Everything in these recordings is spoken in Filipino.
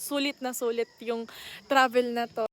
sulit na sulit yung travel na to.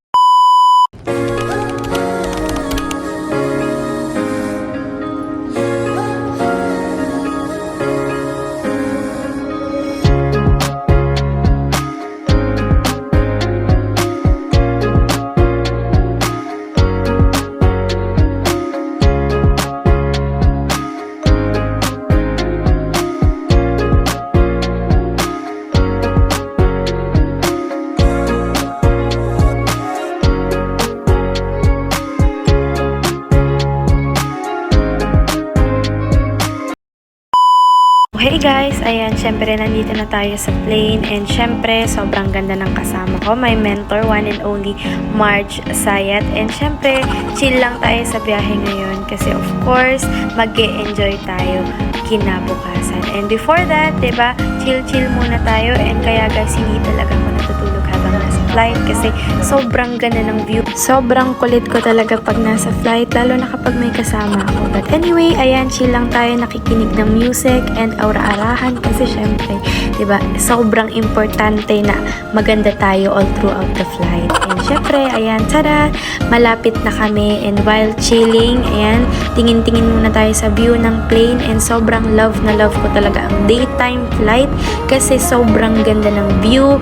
Hey guys, ayan, syempre nandito na tayo sa plane and syempre sobrang ganda ng kasama ko, my mentor, one and only Marge Sayat, and syempre chill lang tayo sa biyahe ngayon kasi of course mag-e-enjoy tayo kinabukasan. And before that, diba, chill muna tayo, and kaya guys hindi talaga ako natutulog habang nasa flight kasi sobrang ganda ng view. Sobrang kulit ko talaga pag nasa flight, lalo na kapag may kasama ako. But anyway, ayan, chill lang tayo, nakikinig ng music and aura-arahan kasi syempre, diba, sobrang importante na maganda tayo all throughout the flight. And syempre, ayan, tada, malapit na kami, and while chilling, ayan, tingin-tingin muna tayo sa view ng plane, and sobrang love na love ko talaga ang daytime flight kasi sobrang ganda ng view.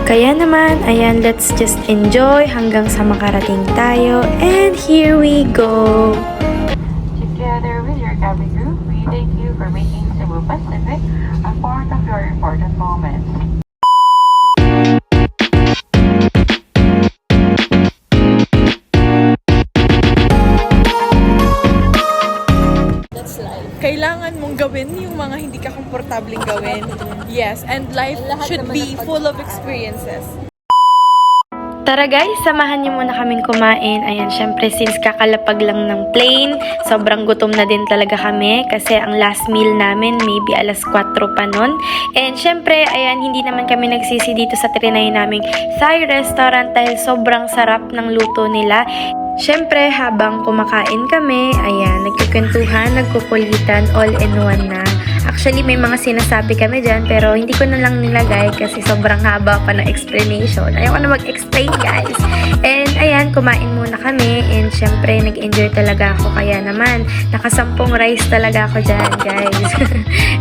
Kaya naman, ayan, let's just enjoy hanggang sa makarating tayo, and here we go! Together with your cabin crew, we thank you for making Cebu Pacific a part of your important moments. Kailangan mong gawin yung mga hindi ka komportabling gawin. Yes, and life should be full of experiences. Tara guys, samahan niyo muna kaming kumain. Ayan, syempre since kakalapag lang ng plane, sobrang gutom na din talaga kami kasi ang last meal namin maybe alas 4 pa nun. And syempre, ayan, hindi naman kami nagsisi dito sa trinay naming Thai restaurant dahil sobrang sarap ng luto nila. Syempre, habang kumakain kami, ayan, nagkukwentuhan, nagkukulitan, all in one na. Actually, may mga sinasabi kami dyan, pero hindi ko na lang nilagay kasi sobrang haba pa ng explanation. Ayoko na mag-explain, guys. And, ayan, kumain muna kami, and syempre, nag-enjoy talaga ako. Kaya naman, nakasampung rice talaga ako dyan, guys.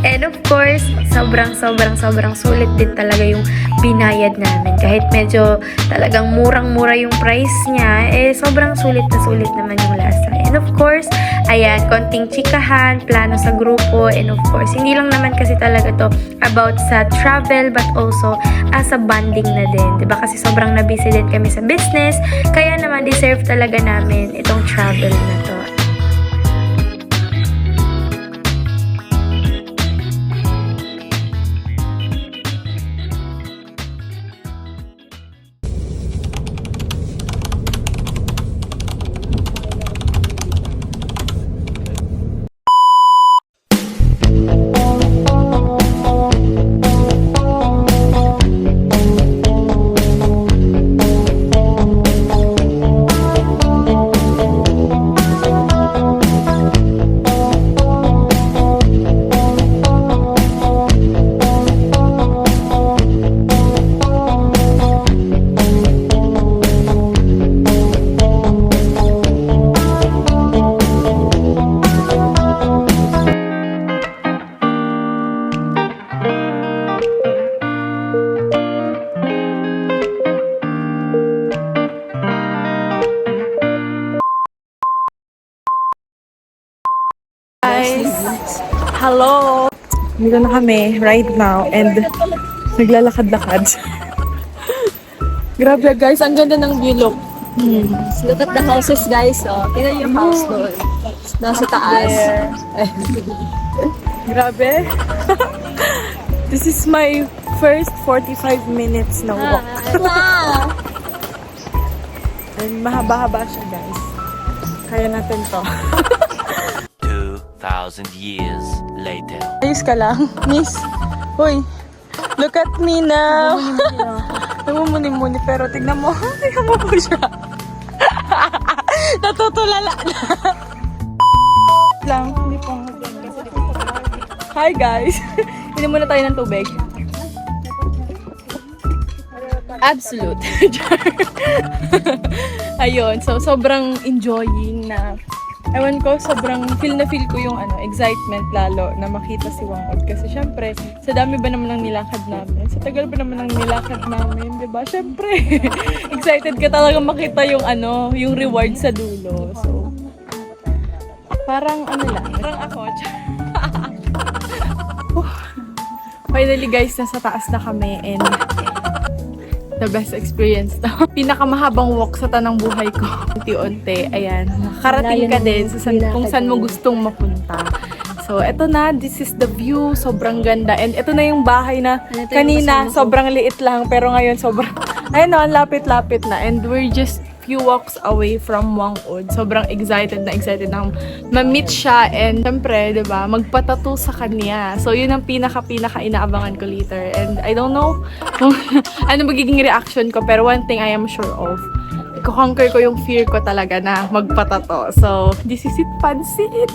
And of course, sobrang sulit din talaga yung binayad namin. Kahit medyo talagang murang-mura yung price niya, eh, sobrang sulit na sulit naman yung lasa. And of course, ayan, konting chikahan, plano sa grupo, and of course, hindi lang naman kasi talaga to about sa travel, but also as a bonding na din, diba? Kasi sobrang na-busy din kami sa business, kaya naman deserve talaga namin itong travel na to. Hello! Dito na kami right now and naglalakad-lakad. Grabe guys, ang ganda ng view, look. Look at the houses, guys. Oh, tingnan yung house doon. Nasa taas. Grabe. This is my first 45 minutes na walk. And mahaba-haba siya, guys. Kaya natin to. 2,000 years later. Ayos ka lang, miss. Uy, look at me now. Namumuni-muni, pero tignan mo. Tignan mo po siya. Natutulala na. lang, hindi po. Hi guys. Inom muna tayo ng tubig. absolute. Ayun, so sobrang enjoying na, ewan ko, sobrang feel ko yung excitement lalo na makita si Wangod. Kasi syempre, sa dami ba naman ng nilakad namin? Sa tagal ba naman ng nilakad namin? Diba? Syempre, excited ka talaga makita yung yung reward sa dulo. So, parang parang ako. Finally guys, nasa taas na kami and the best experience na. Pinakamahabang walk sa tanang buhay ko. Unti-unti, ayan. Nakarating ka din sa kung saan mo gustong mapunta. So, eto na. This is the view. Sobrang ganda. And eto na yung bahay na kanina sobrang liit lang. Pero ngayon sobrang, ayun ang lapit-lapit na. And we're just few walks away from Wangod. Sobrang excited na ma-meet siya and syempre, 'di ba, magpatattoo sa kanya. So, yun ang pinaka inaabangan ko later. And I don't know kung ano magiging reaction ko, pero one thing I am sure of, i-conquer ko yung fear ko talaga na magpatattoo. So, this is it, pansit.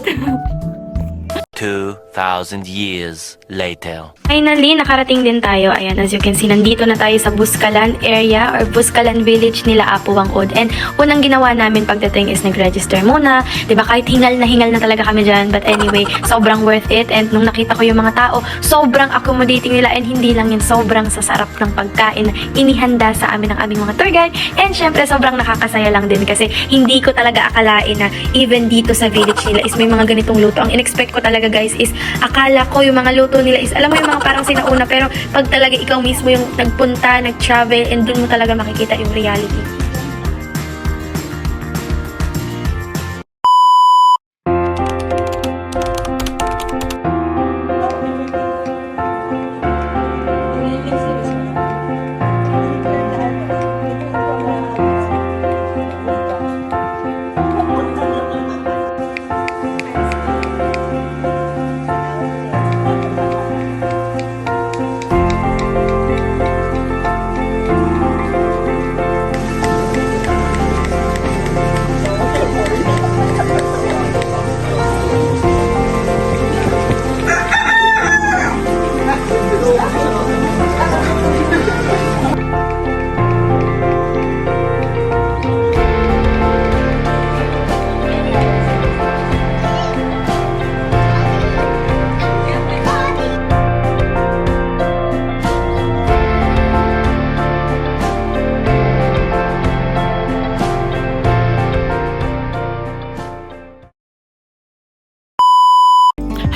2,000 years later. Finally, nakarating din tayo. Ayan, as you can see, nandito na tayo sa Buskalan area or Buskalan village nila Apo Wangod. And unang ginawa namin pagdating is nag-register muna. Diba, kahit hingal na talaga kami dyan. But anyway, sobrang worth it. And nung nakita ko yung mga tao, sobrang accommodating nila. And hindi lang yun, sobrang sasarap ng pagkain na inihanda sa amin ng aming mga tour guide. And syempre, sobrang nakakasaya lang din kasi hindi ko talaga akalain na even dito sa village nila is may mga ganitong luto. Ang in-expect ko talaga guys is akala ko yung mga luto nila is alam mo yung mga parang sinauna, pero pag talaga ikaw mismo yung nagpunta, nag-travel, and dun mo talaga makikita yung reality.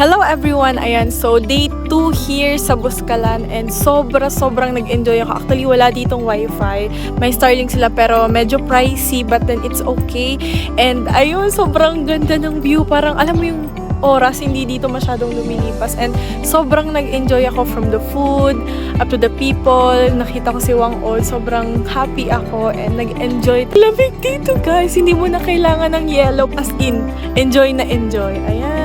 Hello everyone! Ayan, so day 2 here sa Buskalan and sobrang nag-enjoy ako. Actually, wala ditong wifi. May Starlink sila pero medyo pricey but then it's okay. And ayun, sobrang ganda ng view. Parang alam mo yung oras, hindi dito masyadong lumilipas. And sobrang nag-enjoy ako from the food up to the people. Nakita ko si Wangod, sobrang happy ako and nag-enjoy. Lamig dito guys! Hindi mo na kailangan ng yellow. As in, enjoy na enjoy. Ayan.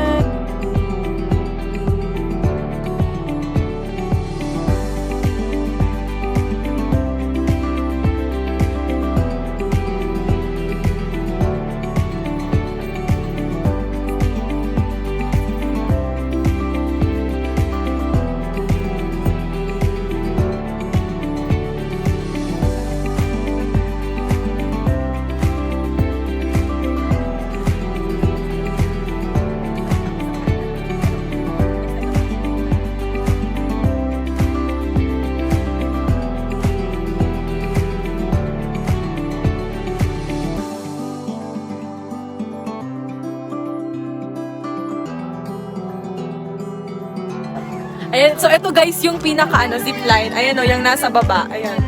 Ayan, so ito guys yung pinaka zipline. Ayan o, yung nasa baba. Ayan.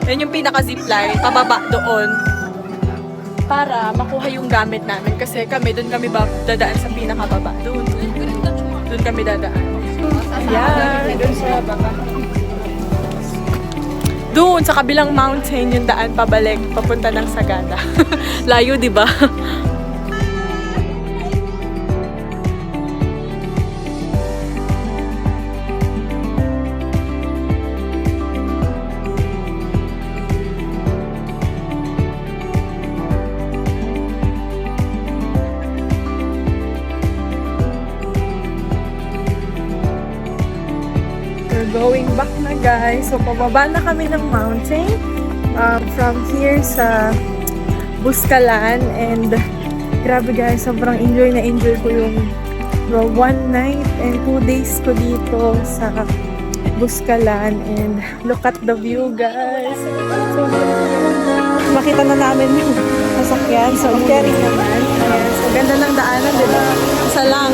Ayan yung pinaka zipline. Pababa doon. Para makuha yung gamit namin. Kasi doon kami dadaan sa pinaka baba. Doon kami dadaan. Ayan. Doon sa baba. Doon, sa kabilang mountain yung daan pabalik. Papunta ng Sagada. Layo, di ba? Going back na guys. guys. So, pababa na kami ng mountain. From here sa Buscalan. And grabe guys, sobrang enjoy na enjoy ko yung 1 night and 2 days ko dito sa Buscalan. And look at the view guys. So, makita na namin yung sasakyan. So, carry naman. Ayan. So, ganda ng daanan, diba? Isa lang.